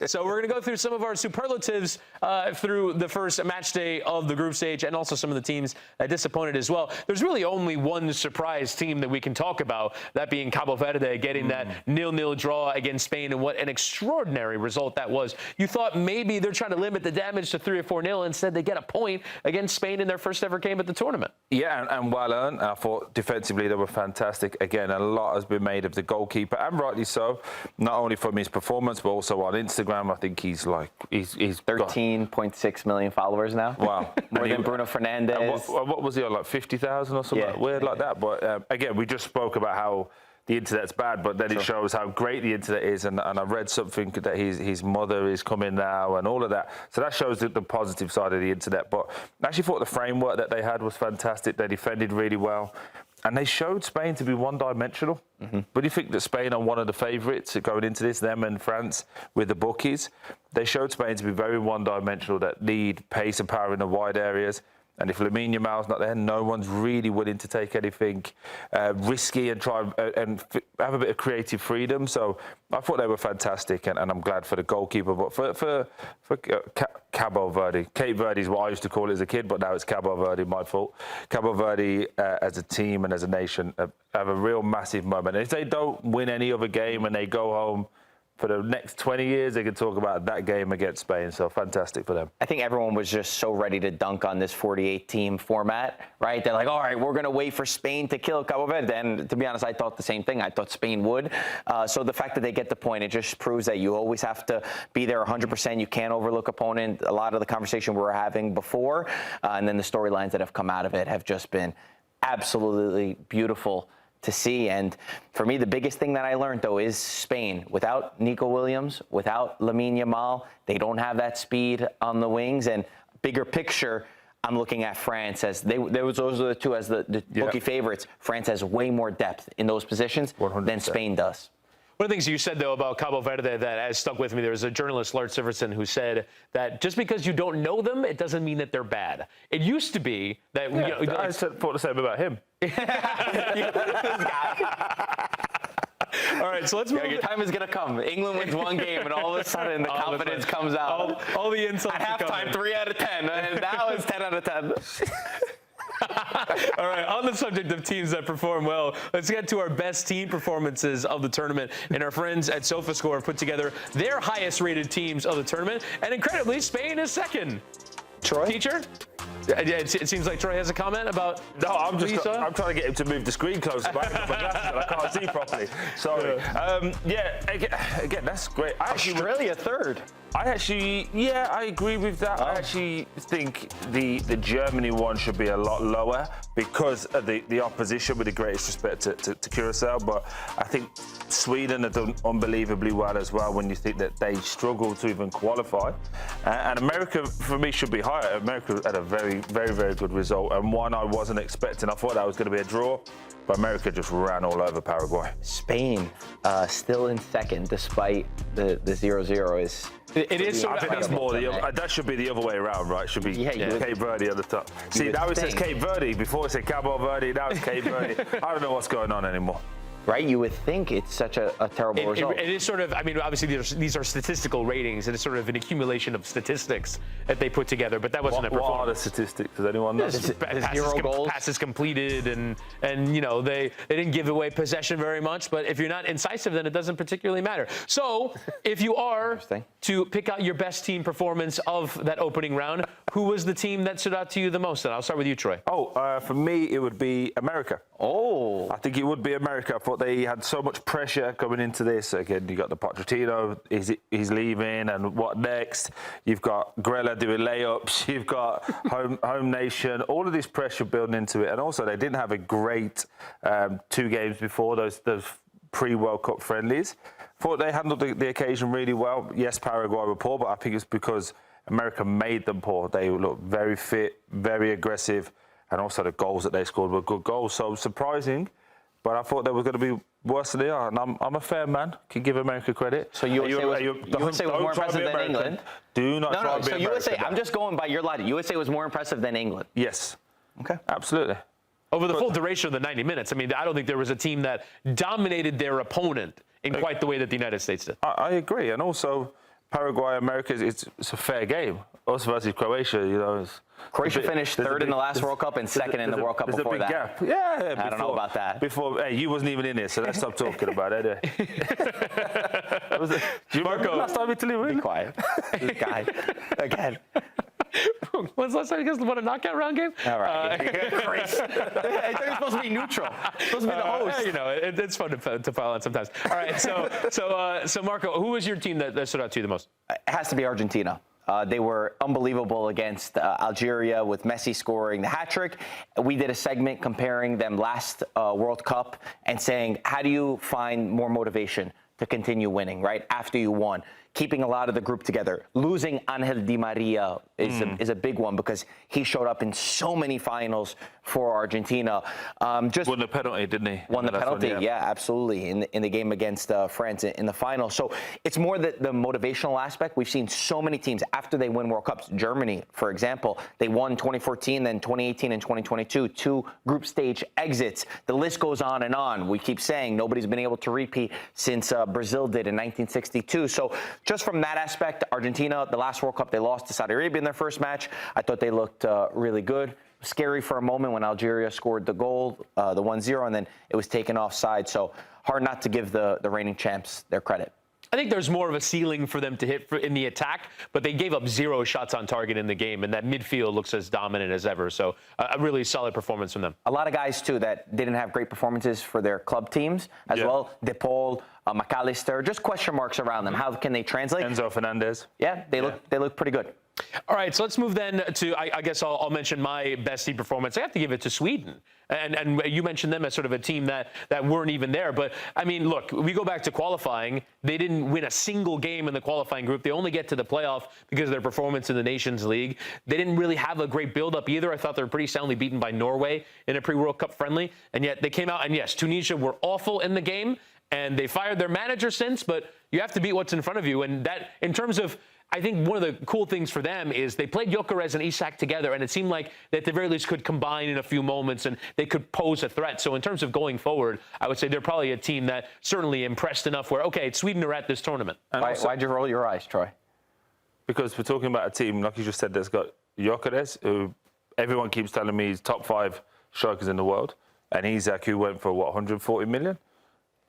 So we're going to go through some of our superlatives through the first match day of the group stage, and also some of the teams that disappointed as well. There's really only one surprise team that we can talk about, that being Cabo Verde getting that 0-0 draw against Spain, and what an extraordinary result that was. You thought maybe they're trying to limit the damage to 3 or 4-0. Instead, they get a point against Spain in their first ever game at the tournament. Yeah, and well earned. I thought defensively they were fantastic. Again, a lot has been made of the goalkeeper, and rightly so, not only from his performance, but also on Instagram. I think he's 13.6 million followers now. Wow. More than Bruno Fernandes. What was he on, like 50,000 or something weird like that? But again, we just spoke about how the internet's bad, but then it shows how great the internet is. And I read something that his mother is coming now and all of that. So that shows the positive side of the internet. But I actually thought the framework that they had was fantastic. They defended really well. And they showed Spain to be one-dimensional. But you think that Spain are one of the favourites going into this, them and France with the bookies? They showed Spain to be very one-dimensional, that need pace and power in the wide areas. And if Lamine Yamal's not there, no one's really willing to take anything risky and try and have a bit of creative freedom. So I thought they were fantastic, and I'm glad for the goalkeeper. But for Cabo Verde, Cape Verde is what I used to call it as a kid, but now it's Cabo Verde, my fault. Cabo Verde as a team and as a nation have a real massive moment. And if they don't win any other game and they go home, for the next 20 years, they can talk about that game against Spain. So fantastic for them. I think everyone was just so ready to dunk on this 48-team format, right? They're like, all right, we're going to wait for Spain to kill Cabo Verde. And to be honest, I thought the same thing. I thought Spain would. So the fact that they get the point, it just proves that you always have to be there 100%. You can't overlook opponent. A lot of the conversation we were having before, and then the storylines that have come out of it have just been absolutely beautiful to see. And for me, the biggest thing that I learned, though, is Spain. Without Nico Williams, without Lamine Yamal, they don't have that speed on the wings. And bigger picture, I'm looking at France as those are the two as the bookie favorites. France has way more depth in those positions 100%. Than Spain does. One of the things you said, though, about Cabo Verde that has stuck with me, there was a journalist, Lars Sivertsen, who said that just because you don't know them, it doesn't mean that they're bad. It used to be that... I thought the same about him. All right, so let's move. Your time is going to come. England wins one game, and all of a sudden, the confidence comes out. All the insults. At halftime, 3 out of 10. And now it's 10 out of 10. All right, on the subject of teams that perform well, let's get to our best team performances of the tournament. And our friends at Sofascore have put together their highest-rated teams of the tournament. And incredibly, Spain is second. Troy? Teacher? It seems like Troy has a comment about... No, I'm trying to get him to move the screen closer back up my glasses, but I can't see properly. Sorry. Again, that's great. Australia third. I agree with that. I actually think the Germany one should be a lot lower because of the opposition, with the greatest respect to Curacao. But I think Sweden have done unbelievably well as well when you think that they struggled to even qualify. And America, for me, should be higher. America had a very, very, very good result, and one I wasn't expecting. I thought that was going to be a draw, but America just ran all over Paraguay. Spain still in second despite the 0-0 is... It is. I think that's more that should be the other way around, right? It should be Cape Verde at the top. See, now it says Cape Verde. Before it said Cabo Verde, now it's Cape Verde. I don't know what's going on anymore. Right? You would think it's such a terrible result. It is sort of, I mean, obviously these are statistical ratings, and it's sort of an accumulation of statistics that they put together, but that wasn't a performance. What are the statistics? Does anyone know? Passes completed, and you know, they didn't give away possession very much, but if you're not incisive, then it doesn't particularly matter. So if you are to pick out your best team performance of that opening round, who was the team that stood out to you the most? And I'll start with you, Troy. For me, it would be America. I think it would be America. I thought they had so much pressure coming into this. Again, you got the Pochettino, he's leaving, and what next? You've got Grella doing layups. You've got home nation. All of this pressure building into it, and also they didn't have a great 2 games before those pre-World Cup friendlies. Thought they handled the occasion really well. Yes, Paraguay were poor, but I think it's because America made them poor. They looked very fit, very aggressive, and also the goals that they scored were good goals. So surprising, but I thought they were going to be worse than they are. And I'm a fair man, can give America credit. So USA was more impressive than England? Do not try to be American. USA, I'm just going by your logic. USA was more impressive than England? Yes. Okay. Absolutely. Over the full duration of the 90 minutes, I mean, I don't think there was a team that dominated their opponent in quite the way that the United States did. I agree. And also, Paraguay, America, it's a fair game. Us versus Croatia, Croatia finished third in the last World Cup and second in the World Cup before that. Gap. Yeah, I don't know about that. Hey, you wasn't even in it, so let's stop talking about it. Do you remember last time Italy won? Be quiet. This guy. Again. When's the last time you guys won a knockout round game? All right. Chris. I thought you were supposed to be neutral. Supposed to be the host. It's fun to file on sometimes. All right, so Marco, who was your team that stood out to you the most? It has to be Argentina. They were unbelievable against Algeria with Messi scoring the hat trick. We did a segment comparing them last World Cup and saying, how do you find more motivation to continue winning, right, after you won? Keeping a lot of the group together. Losing Angel Di Maria is a big one because he showed up in so many finals for Argentina. Just won the penalty, didn't he? Won the penalty, yeah, absolutely, in the game against France in the final. So it's more the motivational aspect. We've seen so many teams after they win World Cups. Germany, for example, they won 2014, then 2018 and 2022, 2 group stage exits. The list goes on and on. We keep saying nobody's been able to repeat since Brazil did in 1962. So just from that aspect, Argentina, the last World Cup, they lost to Saudi Arabia in their first match. I thought they looked really good. Scary for a moment when Algeria scored the goal, the 1-0, and then it was taken offside. So hard not to give the reigning champs their credit. I think there's more of a ceiling for them to hit in the attack, but they gave up 0 shots on target in the game, and that midfield looks as dominant as ever. So a really solid performance from them. A lot of guys, too, that didn't have great performances for their club teams as well. De Paul, McAllister, just question marks around them. How can they translate? Enzo Fernandez. Yeah, they look pretty good. All right, so let's move then to, I guess I'll mention my best team performance. I have to give it to Sweden. And you mentioned them as sort of a team that weren't even there. But, I mean, look, we go back to qualifying. They didn't win a single game in the qualifying group. They only get to the playoff because of their performance in the Nations League. They didn't really have a great build-up either. I thought they were pretty soundly beaten by Norway in a pre-World Cup friendly. And yet they came out, and yes, Tunisia were awful in the game. And they fired their manager since, but you have to beat what's in front of you. And that, in terms of, I think one of the cool things for them is they played Gyökeres and Isak together, and it seemed like they at the very least could combine in a few moments and they could pose a threat. So in terms of going forward, I would say they're probably a team that certainly impressed enough where, okay, Sweden are at this tournament. Why'd you roll your eyes, Troy? Because we're talking about a team, like you just said, that's got Gyökeres, who everyone keeps telling me is top 5 strikers in the world, and Isak, who went for, 140 million?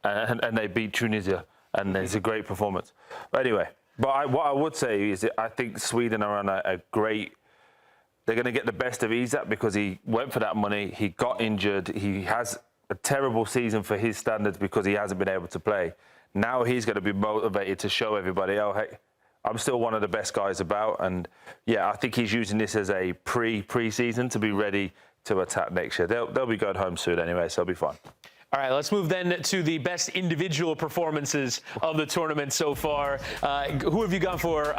And they beat Tunisia, and it's a great performance. But anyway, what I would say is that I think Sweden are on a great... They're going to get the best of Isak because he went for that money. He got injured. He has a terrible season for his standards because he hasn't been able to play. Now he's going to be motivated to show everybody, oh, hey, I'm still one of the best guys about. And, yeah, I think he's using this as a pre-season to be ready to attack next year. They'll be going home soon anyway, so it'll be fine. All right, let's move then to the best individual performances of the tournament so far. Who have you gone for?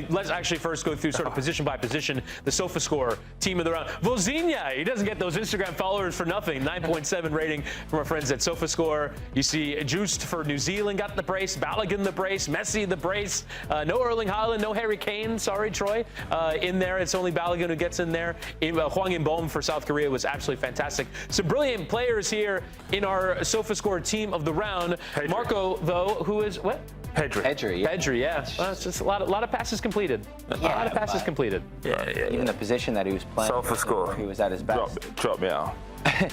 Let's actually first go through sort of position by position. The Sofascore team of the round. Vozinha, he doesn't get those Instagram followers for nothing. 9.7 rating from our friends at Sofascore. You see Juiced for New Zealand got the brace. Balogun the brace. Messi the brace. No Erling Haaland, no Harry Kane. Sorry, Troy. In there, it's only Balogun who gets in there. Hwang In-beom for South Korea was absolutely fantastic. Some brilliant players here in our Sofascore team of the round. Pedri. Marco, though, who is what? Pedri. Yeah. Pedri, yeah. Well, it's just a lot of passes completed. A lot of passes completed. Even the position that he was playing, Sofascore. he was at his best. Drop me out.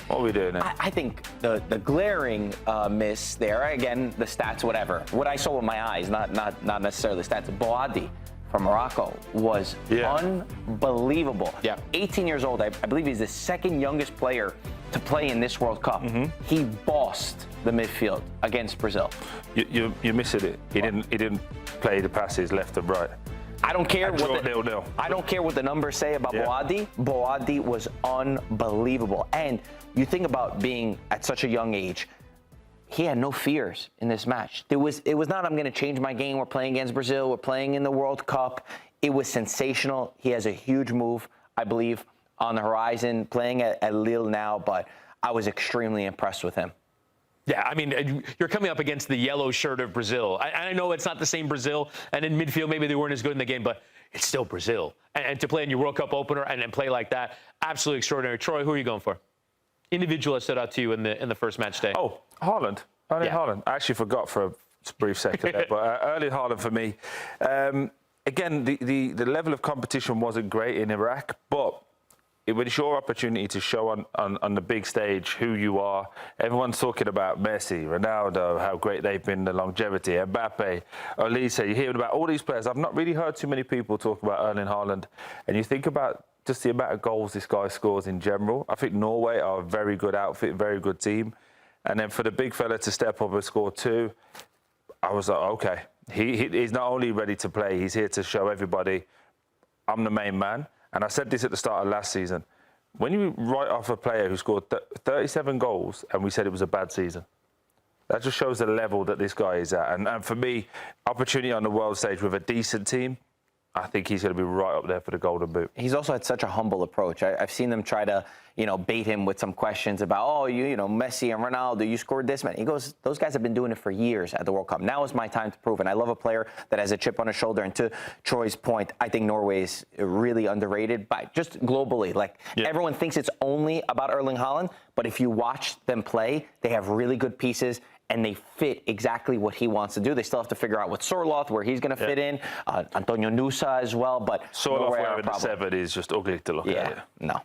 What are we doing now? I think the glaring miss there, again, the stats, whatever. What I saw with my eyes, not necessarily the stats. Boadi from Morocco was unbelievable. Yeah. 18 years old. I believe he's the second youngest player to play in this World Cup. He bossed the midfield against Brazil. You're missing it. He didn't play the passes left and right. I don't care I don't care what the numbers say about Boadi. Boadi was unbelievable. And you think about being at such a young age, he had no fears in this match. It was not, I'm going to change my game. We're playing against Brazil. We're playing in the World Cup. It was sensational. He has a huge move, I believe, on the horizon, playing at Lille now, but I was extremely impressed with him. Yeah, I mean, you're coming up against the yellow shirt of Brazil. I know it's not the same Brazil, and in midfield, maybe they weren't as good in the game, but it's still Brazil. And to play in your World Cup opener and play like that, absolutely extraordinary. Troy, who are you going for? Individual that stood out to you in the first match day. Oh, Haaland. Haaland. I actually forgot for a Just a brief second there. But Erling Haaland for me. Again, the level of competition wasn't great in Iraq, but it was your opportunity to show on the big stage who you are. Everyone's talking about Messi, Ronaldo, how great they've been, the longevity, Mbappe, Olise. You're hearing about all these players. I've not really heard too many people talk about Erling Haaland. And you think about just the amount of goals this guy scores in general. I think Norway are a very good outfit, very good team. And then for the big fella to step up and score 2, I was like, okay. He's not only ready to play, he's here to show everybody, I'm the main man. And I said this at the start of last season. When you write off a player who scored 37 goals and we said it was a bad season, that just shows the level that this guy is at. And for me, opportunity on the world stage with a decent team, I think he's going to be right up there for the Golden Boot. He's also had such a humble approach. I've seen them try to, bait him with some questions about, Messi and Ronaldo, you scored this, man. He goes, those guys have been doing it for years at the World Cup. Now is my time to prove. And I love a player that has a chip on his shoulder. And to Troy's point, I think Norway is really underrated, but just globally. Everyone thinks it's only about Erling Haaland, but if you watch them play, they have really good pieces. And they fit exactly what he wants to do. They still have to figure out with Sorloth, where he's going to fit in. Antonio Nusa as well, but Sorloth wearing the 7 is just ugly to look at. Yeah, no.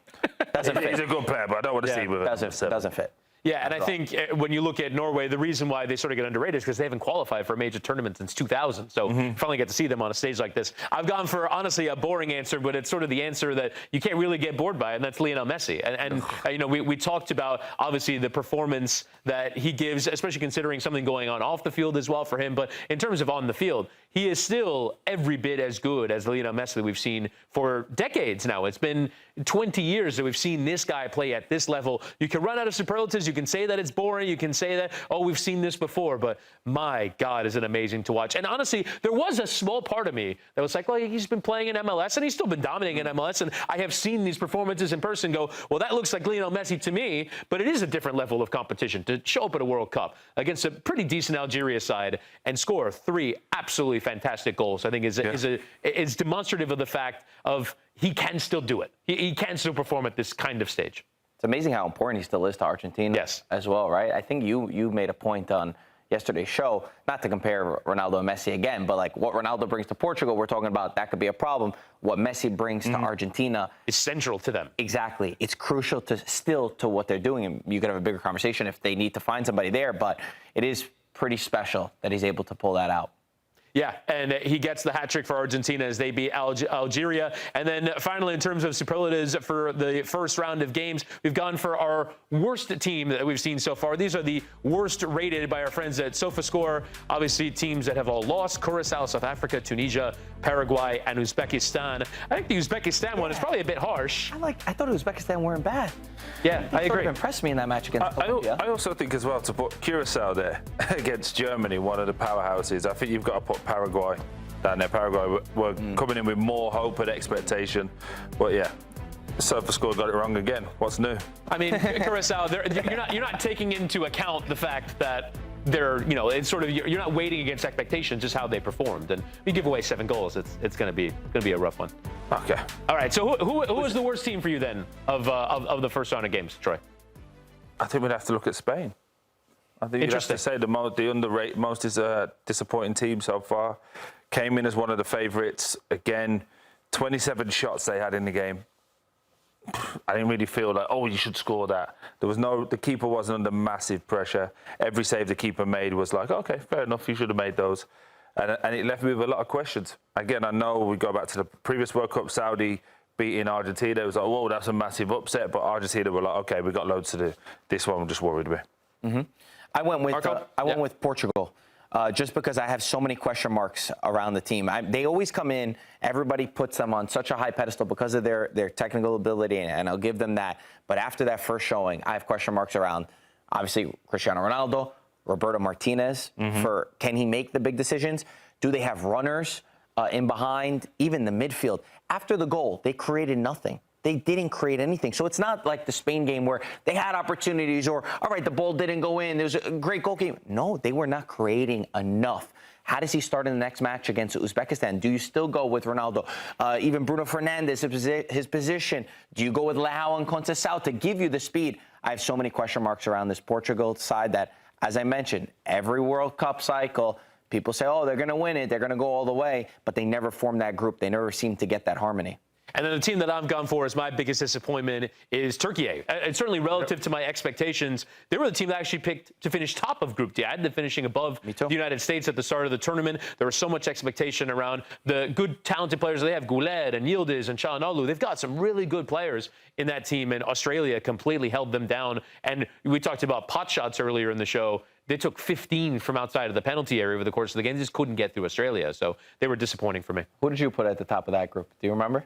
Doesn't fit. He's a good player, but I don't want to see him with a 7. Doesn't fit. Yeah, and I think when you look at Norway, the reason why they sort of get underrated is because they haven't qualified for a major tournament since 2000. So you finally get to see them on a stage like this. I've gone for, honestly, a boring answer, but it's sort of the answer that you can't really get bored by, and that's Lionel Messi. And we talked about, obviously, the performance that he gives, especially considering something going on off the field as well for him. But in terms of on the field, he is still every bit as good as Lionel Messi that we've seen for decades now. It's been 20 years that we've seen this guy play at this level. You can run out of superlatives. You can say that it's boring. You can say that, we've seen this before. But my God, is it amazing to watch. And honestly, there was a small part of me that was like, well, he's been playing in MLS, and he's still been dominating in MLS. And I have seen these performances in person go, well, that looks like Lionel Messi to me. But it is a different level of competition to show up at a World Cup against a pretty decent Algeria side and score 3 absolutely fantastic goals. I think is demonstrative of the fact of he can still do it. He can still perform at this kind of stage. It's amazing how important he still is to Argentina as well, right? I think you made a point on yesterday's show, not to compare Ronaldo and Messi again, but like what Ronaldo brings to Portugal, we're talking about that could be a problem. What Messi brings to Argentina is central to them. Exactly. It's crucial to what they're doing. And you could have a bigger conversation if they need to find somebody there, but it is pretty special that he's able to pull that out. Yeah, and he gets the hat trick for Argentina as they beat Algeria. And then finally, in terms of superlatives for the first round of games, we've gone for our worst team that we've seen so far. These are the worst rated by our friends at Sofascore. Obviously, teams that have all lost: Curacao, South Africa, Tunisia, Paraguay, and Uzbekistan. I think the Uzbekistan one is probably a bit harsh. I thought Uzbekistan weren't bad. Yeah, I agree. Sort of impressed me in that match against Colombia. I also think as well to put Curacao there against Germany, one of the powerhouses. I think you've got to put Paraguay down there. Paraguay were coming in with more hope and expectation, but yeah, Sofascore got it wrong again. What's new? I mean, Curacao, you're not taking into account the fact that they're, it's sort of, you're not weighting against expectations, just how they performed. And you give away 7 goals, it's going to be a rough one. Okay. All right. So who is the worst team for you then of the first round of games, Troy? I think we'd have to look at Spain. I think you'd have to say the underrated, most disappointing team so far. Came in as one of the favourites. Again, 27 shots they had in the game. I didn't really feel like, you should score that. The keeper wasn't under massive pressure. Every save the keeper made was like, okay, fair enough, you should have made those. And it left me with a lot of questions. Again, I know we go back to the previous World Cup, Saudi beating Argentina. It was like, whoa, that's a massive upset. But Argentina were like, okay, we've got loads to do. This one I'm just worried with. Mm-hmm. I went with Portugal. Just because I have so many question marks around the team. They always come in, everybody puts them on such a high pedestal because of their technical ability, and I'll give them that. But after that first showing, I have question marks around, obviously, Cristiano Ronaldo, Roberto Martinez, for can he make the big decisions? Do they have runners in behind, even the midfield? After the goal, they created nothing. They didn't create anything. So it's not like the Spain game where they had opportunities or, all right, the ball didn't go in. There was a great goal game. No, they were not creating enough. How does he start in the next match against Uzbekistan? Do you still go with Ronaldo? Even Bruno Fernandes, his position. Do you go with Leao and Concacaf to give you the speed? I have so many question marks around this Portugal side that, as I mentioned, every World Cup cycle, people say, oh, they're going to win it, they're going to go all the way, but they never form that group. They never seem to get that harmony. And then the team that I'm gone for as my biggest disappointment is Turkey. And certainly relative to my expectations, they were the team that actually picked to finish top of Group D. I had them finishing above the United States at the start of the tournament. There was so much expectation around the good, talented players they have, Goulet and Yildiz and Çalhanoğlu. They've got some really good players in that team, and Australia completely held them down. And we talked about pot shots earlier in the show. They took 15 from outside of the penalty area over the course of the game. They just couldn't get through Australia, so they were disappointing for me. Who did you put at the top of that group? Do you remember?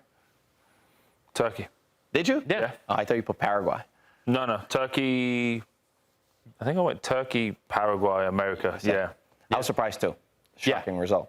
Turkey. Did you? Yeah. Oh, I thought you put Paraguay. No. Turkey. I think I went Turkey, Paraguay, America. Yeah. I was surprised too. Shocking result.